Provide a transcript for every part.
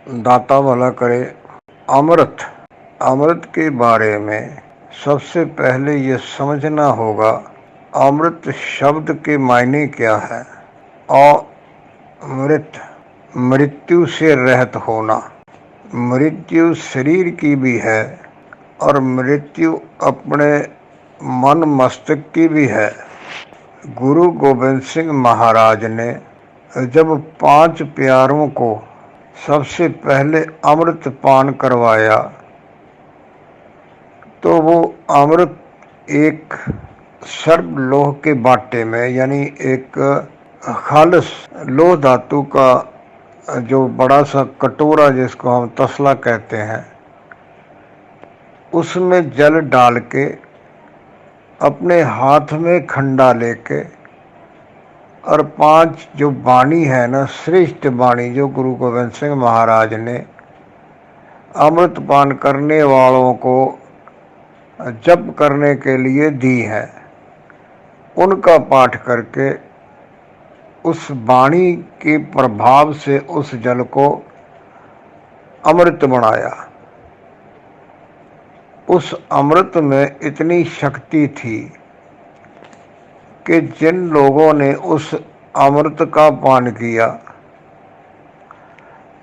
दाता भला करे। अमृत अमृत के बारे में सबसे पहले ये समझना होगा अमृत शब्द के मायने क्या है। अमृत मृत्यु से रहित होना। मृत्यु शरीर की भी है और मृत्यु अपने मन मस्तिष्क की भी है। गुरु गोविंद सिंह महाराज ने जब 5 प्यारों को सबसे पहले अमृत पान करवाया तो वो अमृत एक सर्व लोह के बाटे में, यानी एक खालिस लोह धातु का जो बड़ा सा कटोरा जिसको हम तसला कहते हैं, उसमें जल डाल के अपने हाथ में खंडा लेके और 5 जो वाणी है ना, श्रेष्ठ वाणी जो गुरु गोविंद सिंह महाराज ने अमृत पान करने वालों को जप करने के लिए दी है, उनका पाठ करके उस वाणी के प्रभाव से उस जल को अमृत बनाया। उस अमृत में इतनी शक्ति थी कि जिन लोगों ने उस अमृत का पान किया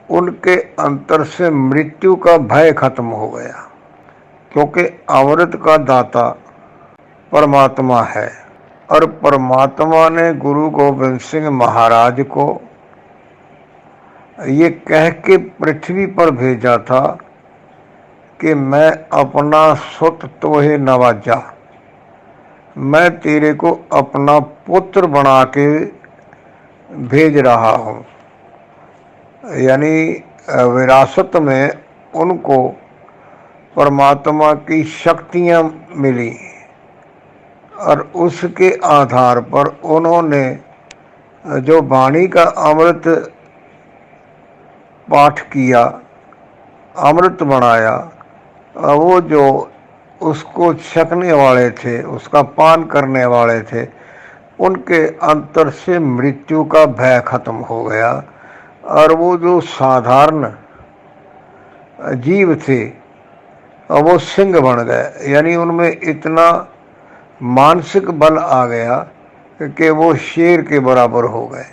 उनके अंतर से मृत्यु का भय खत्म हो गया, क्योंकि अमृत का दाता परमात्मा है और परमात्मा ने गुरु गोविंद सिंह महाराज को ये कह के पृथ्वी पर भेजा था कि मैं अपना सुत तोहे नवाजा, मैं तेरे को अपना पुत्र बना के भेज रहा हूँ। यानी विरासत में उनको परमात्मा की शक्तियाँ मिली और उसके आधार पर उन्होंने जो वाणी का अमृत पाठ किया, अमृत बनाया, वो जो उसको छकने वाले थे, उसका पान करने वाले थे, उनके अंतर से मृत्यु का भय खत्म हो गया और वो जो साधारण जीव थे वो सिंह बन गए। यानी उनमें इतना मानसिक बल आ गया कि वो शेर के बराबर हो गए।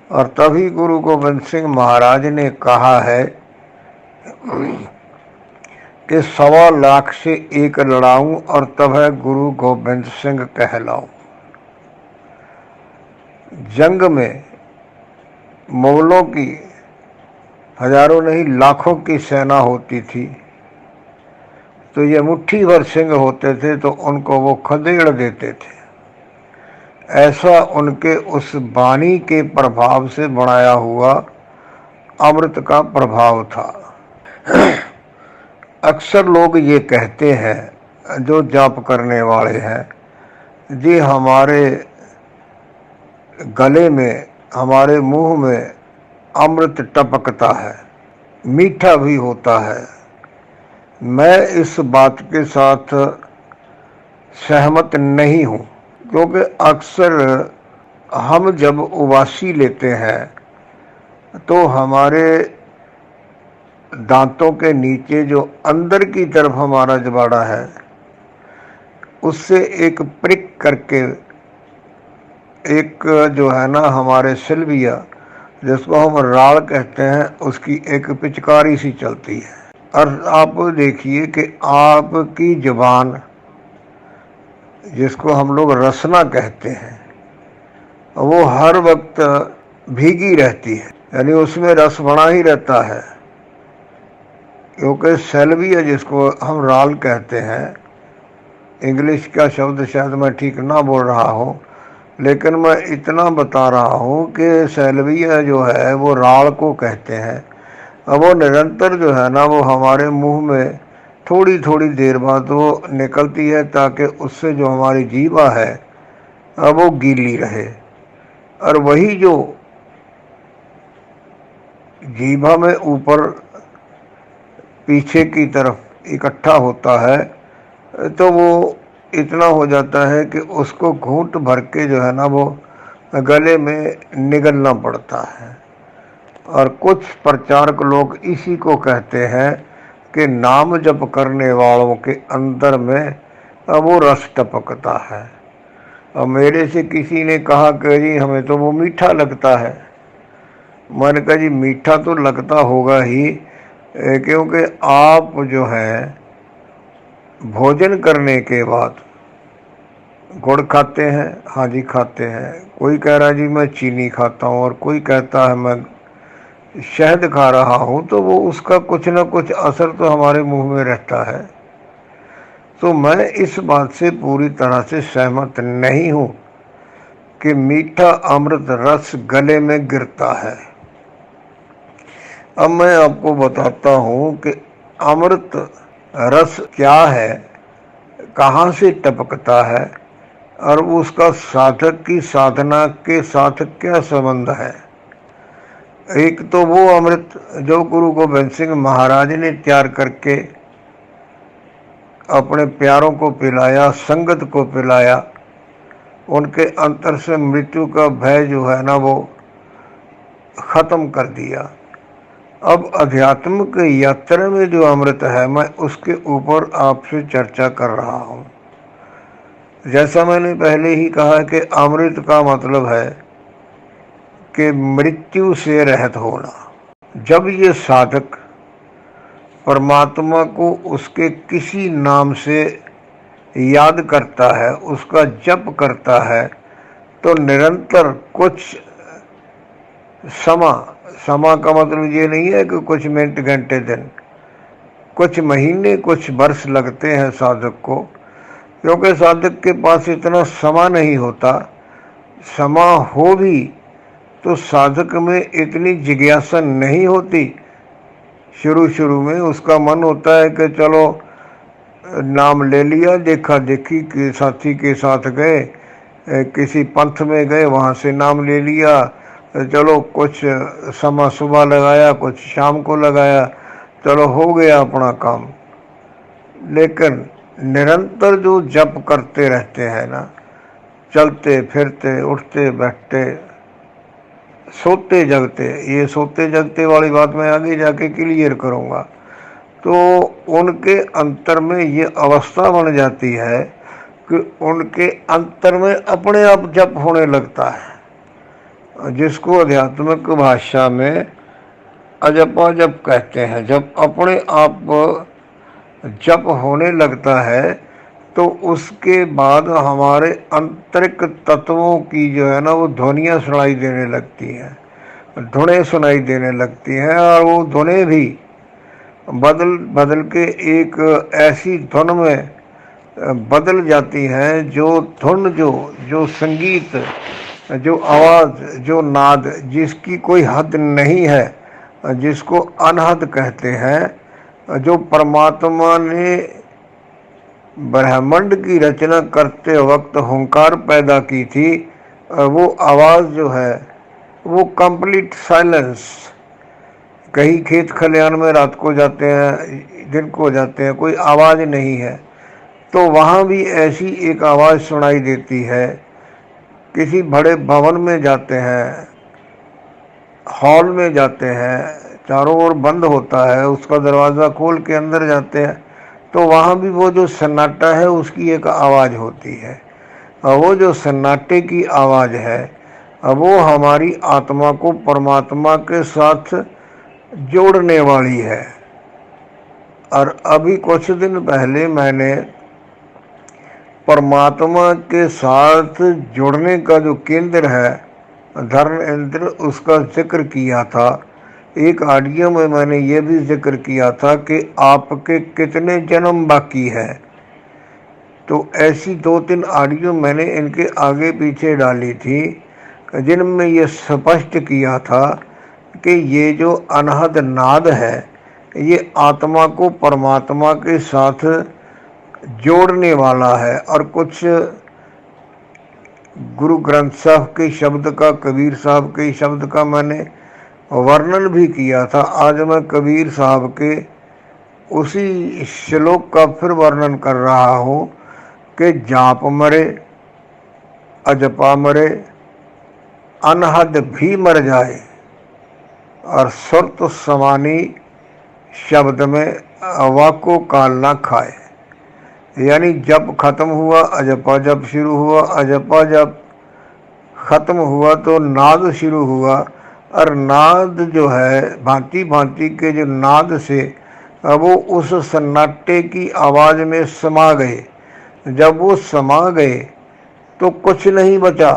और तभी गुरु गोविंद सिंह महाराज ने कहा है कि 1.25 लाख से एक लड़ाऊं और तब है गुरु गोविंद सिंह कहलाऊं। जंग में मुगलों की हजारों नहीं लाखों की सेना होती थी, तो ये मुट्ठी भर सिंह होते थे तो उनको वो खदेड़ देते थे। ऐसा उनके उस वाणी के प्रभाव से बनाया हुआ अमृत का प्रभाव था। अक्सर लोग ये कहते हैं जो जाप करने वाले हैं, जी हमारे गले में, हमारे मुंह में अमृत टपकता है, मीठा भी होता है। मैं इस बात के साथ सहमत नहीं हूँ, क्योंकि अक्सर हम जब उबासी लेते हैं तो हमारे दांतों के नीचे जो अंदर की तरफ हमारा जबाड़ा है उससे एक प्रिक करके एक जो है ना हमारे सिल्विया, जिसको हम राल कहते हैं, उसकी एक पिचकारी सी चलती है। और आप देखिए कि आपकी जुबान, जिसको हम लोग रसना कहते हैं, वो हर वक्त भीगी रहती है, यानी उसमें रस बना ही रहता है। क्योंकि सेल्विया जिसको हम राल कहते हैं, इंग्लिश का शब्द शायद मैं ठीक ना बोल रहा हूँ, लेकिन मैं इतना बता रहा हूँ कि सेल्विया जो है वो राल को कहते हैं। अब वो निरंतर जो है ना वो हमारे मुंह में थोड़ी थोड़ी देर बाद वो निकलती है, ताकि उससे जो हमारी जीवा है अब वो गीली रहे। और वही जो जीभा में ऊपर पीछे की तरफ इकट्ठा होता है तो वो इतना हो जाता है कि उसको घूंट भर के जो है ना वो गले में निगलना पड़ता है। और कुछ प्रचारक लोग इसी को कहते हैं कि नाम जप करने वालों के अंदर में वो रस टपकता है। और मेरे से किसी ने कहा कि जी हमें तो वो मीठा लगता है। मैंने कहा जी मीठा तो लगता होगा ही, क्योंकि आप जो है भोजन करने के बाद गुड़ खाते हैं। हाँ जी खाते हैं। कोई कह रहा है जी मैं चीनी खाता हूँ, और कोई कहता है मैं शहद खा रहा हूँ, तो वो उसका कुछ ना कुछ असर तो हमारे मुंह में रहता है। तो मैं इस बात से पूरी तरह से सहमत नहीं हूँ कि मीठा अमृत रस गले में गिरता है। अब मैं आपको बताता हूँ कि अमृत रस क्या है, कहाँ से टपकता है, और उसका साधक की साधना के साथ क्या संबंध है। एक तो वो अमृत जो गुरु गोबिंद सिंह महाराज ने तैयार करके अपने प्यारों को पिलाया, संगत को पिलाया, उनके अंतर से मृत्यु का भय जो है ना वो खत्म कर दिया। अब अध्यात्मिक यात्रा में जो अमृत है, मैं उसके ऊपर आपसे चर्चा कर रहा हूँ। जैसा मैंने पहले ही कहा कि अमृत का मतलब है कि मृत्यु से रहित होना। जब ये साधक परमात्मा को उसके किसी नाम से याद करता है, उसका जप करता है, तो निरंतर कुछ समा का मतलब ये नहीं है कि कुछ मिनट घंटे दिन, कुछ महीने कुछ वर्ष लगते हैं साधक को, क्योंकि साधक के पास इतना समा नहीं होता। समा हो भी तो साधक में इतनी जिज्ञासा नहीं होती। शुरू में उसका मन होता है कि चलो नाम ले लिया, देखा देखी के साथी के साथ गए, किसी पंथ में गए, वहाँ से नाम ले लिया, चलो कुछ समय सुबह लगाया, कुछ शाम को लगाया, चलो हो गया अपना काम। लेकिन निरंतर जो जप करते रहते हैं ना, चलते फिरते उठते बैठते सोते जगते, ये सोते जगते वाली बात मैं आगे जाके क्लियर करूँगा, तो उनके अंतर में ये अवस्था बन जाती है कि उनके अंतर में अपने आप जप होने लगता है, जिसको आध्यात्मिक भाषा में अजपा जप कहते हैं। जब अपने आप जप होने लगता है तो उसके बाद हमारे आंतरिक तत्वों की जो है ना वो ध्वनियाँ सुनाई देने लगती हैं, धुनें सुनाई देने लगती हैं, और वो धुनें भी बदल बदल के एक ऐसी धुन में बदल जाती हैं, जो धुन जो जो संगीत, जो आवाज़, जो नाद जिसकी कोई हद नहीं है, जिसको अनहद कहते हैं, जो परमात्मा ने ब्रह्मांड की रचना करते वक्त हुंकार पैदा की थी, वो आवाज़ जो है वो कंप्लीट साइलेंस। कहीं खेत खलिहान में रात को जाते हैं, दिन को जाते हैं, कोई आवाज़ नहीं है, तो वहाँ भी ऐसी एक आवाज़ सुनाई देती है। किसी बड़े भवन में जाते हैं, हॉल में जाते हैं, चारों ओर बंद होता है, उसका दरवाज़ा खोल के अंदर जाते हैं, तो वहाँ भी वो जो सन्नाटा है उसकी एक आवाज़ होती है, और वो जो सन्नाटे की आवाज़ है वो हमारी आत्मा को परमात्मा के साथ जोड़ने वाली है। और अभी कुछ दिन पहले मैंने परमात्मा के साथ जुड़ने का जो केंद्र है धर्मेंद्र, उसका जिक्र किया था। एक ऑडियो में मैंने ये भी जिक्र किया था कि आपके कितने जन्म बाकी है। तो ऐसी 2-3 ऑडियो मैंने इनके आगे पीछे डाली थी, जिनमें ये स्पष्ट किया था कि ये जो अनहद नाद है ये आत्मा को परमात्मा के साथ जोड़ने वाला है। और कुछ गुरु ग्रंथ साहब के शब्द का, कबीर साहब के शब्द का मैंने वर्णन भी किया था। आज मैं कबीर साहब के उसी श्लोक का फिर वर्णन कर रहा हूँ कि जाप मरे अजपा मरे अनहद भी मर जाए। और सुरत समानी शब्द में वाको काल ना खाए, यानी जप खत्म हुआ अजपा जप शुरू हुआ, अजपा जप खत्म हुआ तो नाद शुरू हुआ। और नाद जो है भांति भांति के जो नाद से वो उस सन्नाटे की आवाज़ में समा गए। जब वो समा गए तो कुछ नहीं बचा,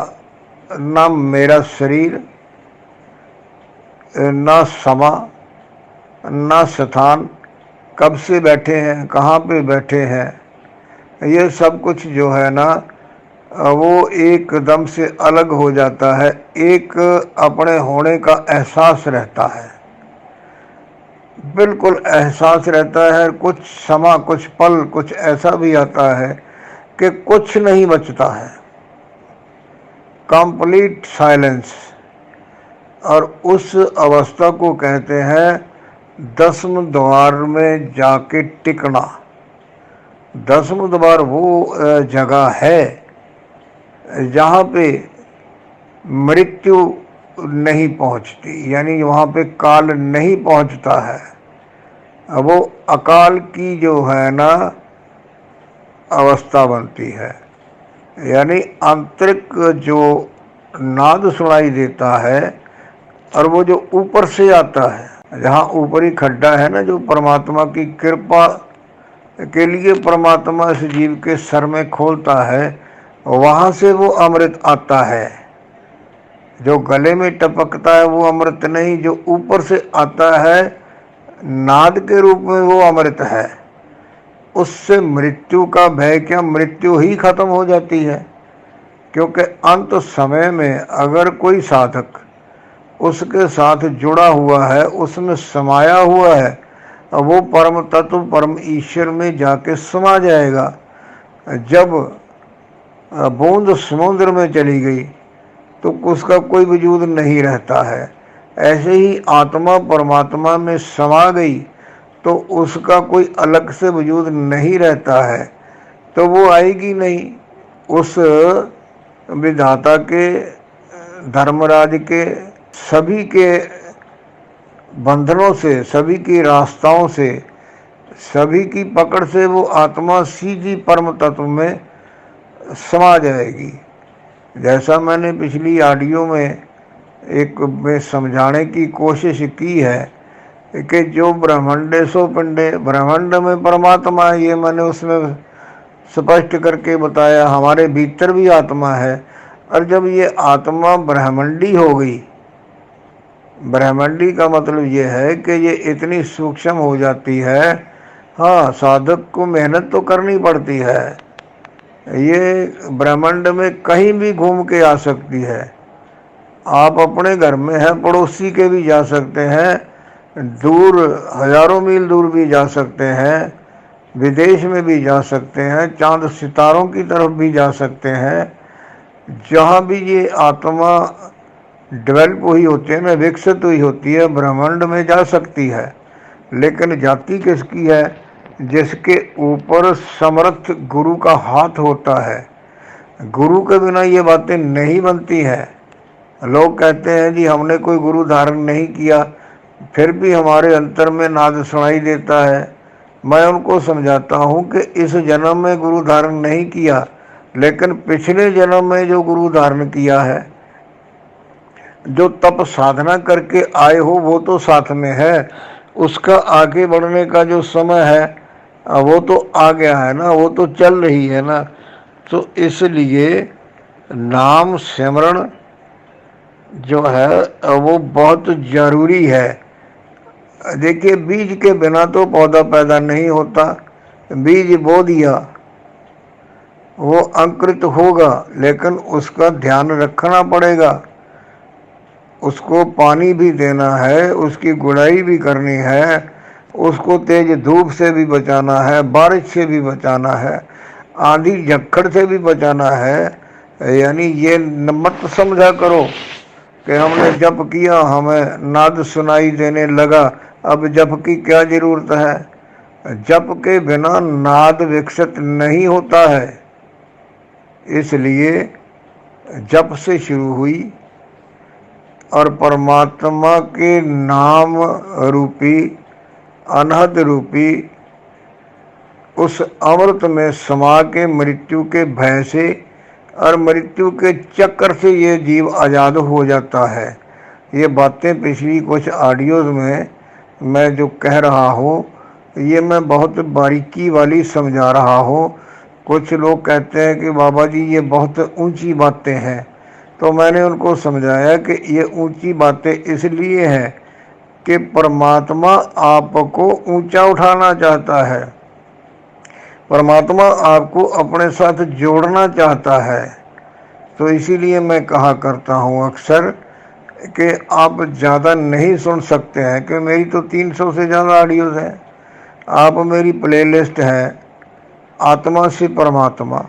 ना मेरा शरीर, ना समा, ना स्थान, कब से बैठे हैं, कहाँ पे बैठे हैं, ये सब कुछ जो है ना वो एकदम से अलग हो जाता है। एक अपने होने का एहसास रहता है, बिल्कुल एहसास रहता है। कुछ समा, कुछ पल, कुछ ऐसा भी आता है कि कुछ नहीं बचता है, कंप्लीट साइलेंस। और उस अवस्था को कहते हैं दसम द्वार में जाके टिकना। दसम द्वार वो जगह है जहाँ पे मृत्यु नहीं पहुँचती, यानी वहाँ पे काल नहीं पहुँचता है। वो अकाल की जो है ना अवस्था बनती है, यानी आंतरिक जो नाद सुनाई देता है और वो जो ऊपर से आता है, जहाँ ऊपरी खड्डा है ना, जो परमात्मा की कृपा के लिए परमात्मा इस जीव के सर में खोलता है, वहाँ से वो अमृत आता है। जो गले में टपकता है वो अमृत नहीं, जो ऊपर से आता है नाद के रूप में वो अमृत है। उससे मृत्यु का भय क्या, मृत्यु ही खत्म हो जाती है। क्योंकि अंत समय में अगर कोई साधक उसके साथ जुड़ा हुआ है, उसमें समाया हुआ है, वो परम तत्व परम ईश्वर में जाके समा जाएगा। जब बूंद समुद्र में चली गई तो उसका कोई वजूद नहीं रहता है। ऐसे ही आत्मा परमात्मा में समा गई तो उसका कोई अलग से वजूद नहीं रहता है, तो वो आएगी नहीं। उस विधाता के, धर्मराज के, सभी के बंधनों से, सभी की रास्ताओं से, सभी की पकड़ से वो आत्मा सीधी परम तत्व में समा जाएगी। जैसा मैंने पिछली ऑडियो में एक में समझाने की कोशिश की है कि जो ब्रह्मांडे सो पिंडे, ब्रह्मांड में परमात्मा है, ये मैंने उसमें स्पष्ट करके बताया। हमारे भीतर भी आत्मा है, और जब ये आत्मा ब्रह्मांडी हो गई, ब्रह्मांडी का मतलब ये है कि ये इतनी सूक्ष्म हो जाती है। हाँ, साधक को मेहनत तो करनी पड़ती है। ये ब्रह्मांड में कहीं भी घूम के आ सकती है। आप अपने घर में हैं, पड़ोसी के भी जा सकते हैं, दूर हजारों मील दूर भी जा सकते हैं, विदेश में भी जा सकते हैं, चांद सितारों की तरफ भी जा सकते हैं। जहाँ भी ये आत्मा डेवलप हुई होती है ना, विकसित हुई होती है, ब्रह्मांड में जा सकती है। लेकिन जाति किसकी है? जिसके ऊपर समर्थ गुरु का हाथ होता है। गुरु के बिना ये बातें नहीं बनती हैं। लोग कहते हैं जी हमने कोई गुरु धारण नहीं किया, फिर भी हमारे अंतर में नाद सुनाई देता है। मैं उनको समझाता हूँ कि इस जन्म में गुरु धारण नहीं किया, लेकिन पिछले जन्म में जो गुरु धारण किया है, जो तप साधना करके आए हो, वो तो साथ में है। उसका आगे बढ़ने का जो समय है वो तो आ गया है ना, वो तो चल रही है ना। तो इसलिए नाम सिमरण जो है वो बहुत ज़रूरी है। देखिए, बीज के बिना तो पौधा पैदा नहीं होता। बीज बो दिया, वो अंकुरित होगा, लेकिन उसका ध्यान रखना पड़ेगा। उसको पानी भी देना है, उसकी गुड़ाई भी करनी है, उसको तेज धूप से भी बचाना है, बारिश से भी बचाना है, आंधी झक्कड़ से भी बचाना है। यानी ये मत समझा करो कि हमने जप किया, हमें नाद सुनाई देने लगा, अब जप की क्या ज़रूरत है। जप के बिना नाद विकसित नहीं होता है। इसलिए जप से शुरू हुई, और परमात्मा के नाम रूपी अनहद रूपी उस अमृत में समा के मृत्यु के भय से और मृत्यु के चक्कर से ये जीव आज़ाद हो जाता है। ये बातें पिछली कुछ ऑडियोज़ में मैं जो कह रहा हूँ ये मैं बहुत बारीकी वाली समझा रहा हूँ। कुछ लोग कहते हैं कि बाबा जी ये बहुत ऊंची बातें हैं, तो मैंने उनको समझाया कि ये ऊंची बातें इसलिए हैं कि परमात्मा आपको ऊंचा उठाना चाहता है, परमात्मा आपको अपने साथ जोड़ना चाहता है। तो इसीलिए मैं कहा करता हूँ अक्सर कि आप ज़्यादा नहीं सुन सकते हैं, कि मेरी तो 300 से ज़्यादा ऑडियोज़ हैं। आप मेरी प्लेलिस्ट है आत्मा से परमात्मा,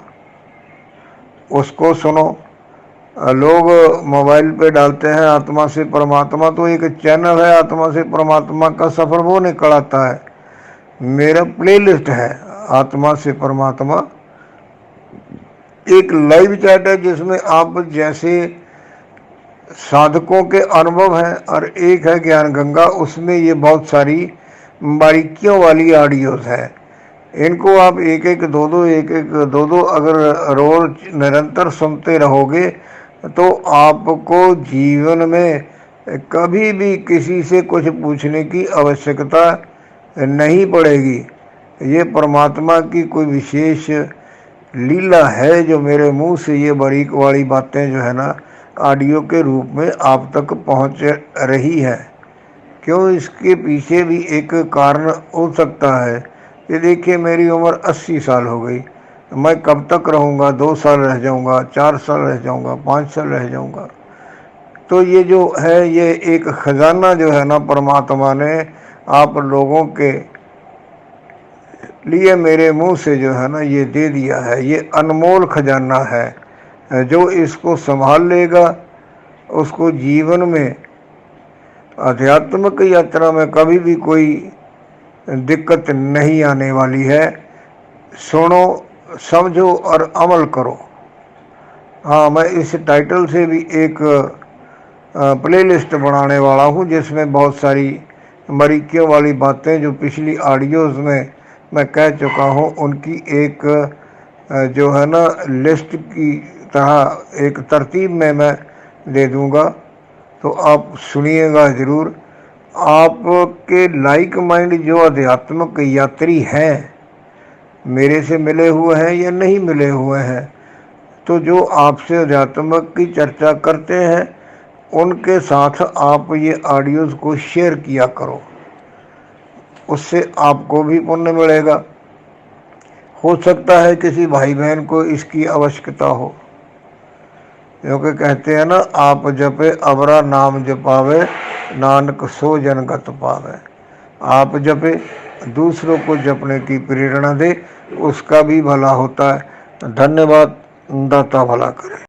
उसको सुनो। लोग मोबाइल पे डालते हैं आत्मा से परमात्मा, तो एक चैनल है आत्मा से परमात्मा का सफ़र, वो निकलाता है। मेरा प्लेलिस्ट है आत्मा से परमात्मा, एक लाइव चैट है जिसमें आप जैसे साधकों के अनुभव हैं, और एक है ज्ञान गंगा, उसमें ये बहुत सारी बारीकियों वाली ऑडियोज़ है। इनको आप एक एक दो दो अगर रोज निरंतर सुनते रहोगे तो आपको जीवन में कभी भी किसी से कुछ पूछने की आवश्यकता नहीं पड़ेगी। ये परमात्मा की कोई विशेष लीला है जो मेरे मुंह से ये बारीक वाली बातें जो है ना ऑडियो के रूप में आप तक पहुंच रही है। क्यों, इसके पीछे भी एक कारण हो सकता है। ये देखिए मेरी उम्र 80 साल हो गई, मैं कब तक रहूँगा? 2 साल रह जाऊँगा, 4 साल रह जाऊँगा, 5 साल रह जाऊँगा। तो ये जो है ये एक खजाना जो है ना परमात्मा ने आप लोगों के लिए मेरे मुंह से जो है ना ये दे दिया है। ये अनमोल खजाना है, जो इसको संभाल लेगा उसको जीवन में आध्यात्मिक यात्रा में कभी भी कोई दिक्कत नहीं आने वाली है। सुनो, समझो और अमल करो। हाँ, मैं इस टाइटल से भी एक प्लेलिस्ट बनाने वाला हूँ जिसमें बहुत सारी बारीकियों वाली बातें जो पिछली ऑडियोज़ में मैं कह चुका हूँ उनकी एक जो है ना लिस्ट की तरह एक तरतीब में मैं दे दूँगा। तो आप सुनिएगा ज़रूर। आपके लाइक माइंड जो आध्यात्मिक यात्री हैं, मेरे से मिले हुए हैं या नहीं मिले हुए हैं, तो जो आपसे अध्यात्मिक की चर्चा करते हैं उनके साथ आप ये ऑडियोज़ को शेयर किया करो, उससे आपको भी पुण्य मिलेगा। हो सकता है किसी भाई बहन को इसकी आवश्यकता हो, क्योंकि कहते हैं ना आप जपे अबरा नाम जपावे, नानक सो जनगत पावे। आप जपे, दूसरों को जपने की प्रेरणा दे, उसका भी भला होता है। धन्यवाद। दाता भला करे।